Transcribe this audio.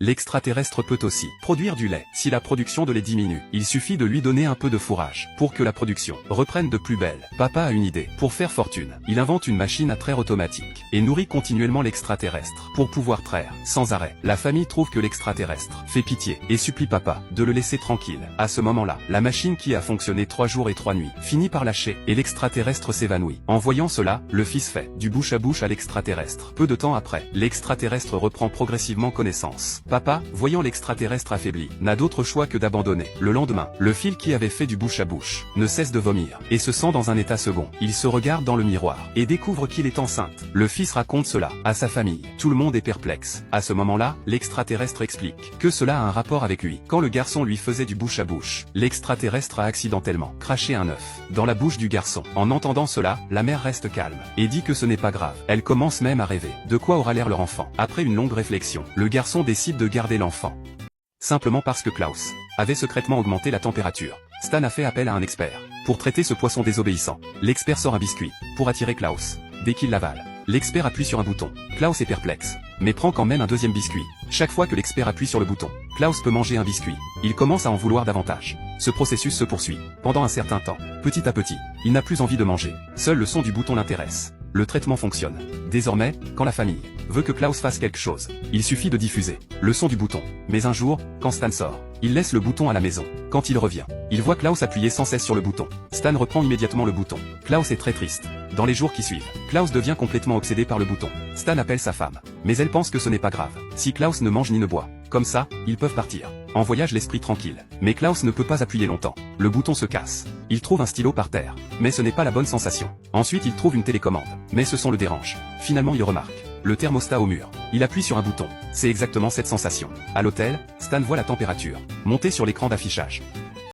L'extraterrestre peut aussi produire du lait. Si la production de lait diminue, il suffit de lui donner un peu de fourrage pour que la production reprenne de plus belle. Papa a une idée. Pour faire fortune, il invente une machine à traire automatique et nourrit continuellement l'extraterrestre pour pouvoir traire sans arrêt. La famille trouve que l'extraterrestre fait pitié et supplie papa de le laisser tranquille. À ce moment-là, la machine qui a fonctionné 3 jours et 3 nuits finit par lâcher et l'extraterrestre s'évanouit. En voyant cela, le fils fait du bouche à bouche à l'extraterrestre. Peu de temps après, l'extraterrestre reprend progressivement connaissance. Papa, voyant l'extraterrestre affaibli, n'a d'autre choix que d'abandonner. Le lendemain, le fils qui avait fait du bouche à bouche ne cesse de vomir et se sent dans un état second. Il se regarde dans le miroir et découvre qu'il est enceinte. Le fils raconte cela à sa famille. Tout le monde est perplexe. À ce moment-là, l'extraterrestre explique que cela a un rapport avec lui. Quand le garçon lui faisait du bouche à bouche, l'extraterrestre a accidentellement craché un œuf dans la bouche du garçon. En entendant cela, la mère reste calme et dit que ce n'est pas grave. Elle commence même à rêver de quoi aura l'air leur enfant. Après une longue réflexion, le garçon décide de garder l'enfant. Simplement parce que Klaus avait secrètement augmenté la température. Stan a fait appel à un expert pour traiter ce poisson désobéissant. L'expert sort un biscuit pour attirer Klaus. Dès qu'il l'avale, l'expert appuie sur un bouton. Klaus est perplexe, mais prend quand même un deuxième biscuit. Chaque fois que l'expert appuie sur le bouton, Klaus peut manger un biscuit. Il commence à en vouloir davantage. Ce processus se poursuit pendant un certain temps. Petit à petit, il n'a plus envie de manger. Seul le son du bouton l'intéresse. Le traitement fonctionne. Désormais, quand la famille veut que Klaus fasse quelque chose, il suffit de diffuser le son du bouton. Mais un jour, quand Stan sort, il laisse le bouton à la maison. Quand il revient, il voit Klaus appuyer sans cesse sur le bouton. Stan reprend immédiatement le bouton. Klaus est très triste. Dans les jours qui suivent, Klaus devient complètement obsédé par le bouton. Stan appelle sa femme, mais elle pense que ce n'est pas grave. Si Klaus ne mange ni ne boit, comme ça, ils peuvent partir en voyage l'esprit tranquille. Mais Klaus ne peut pas appuyer longtemps. Le bouton se casse. Il trouve un stylo par terre, mais ce n'est pas la bonne sensation. Ensuite il trouve une télécommande, mais ce son le dérange. Finalement il remarque le thermostat au mur. Il appuie sur un bouton. C'est exactement cette sensation. À l'hôtel, Stan voit la température monter sur l'écran d'affichage.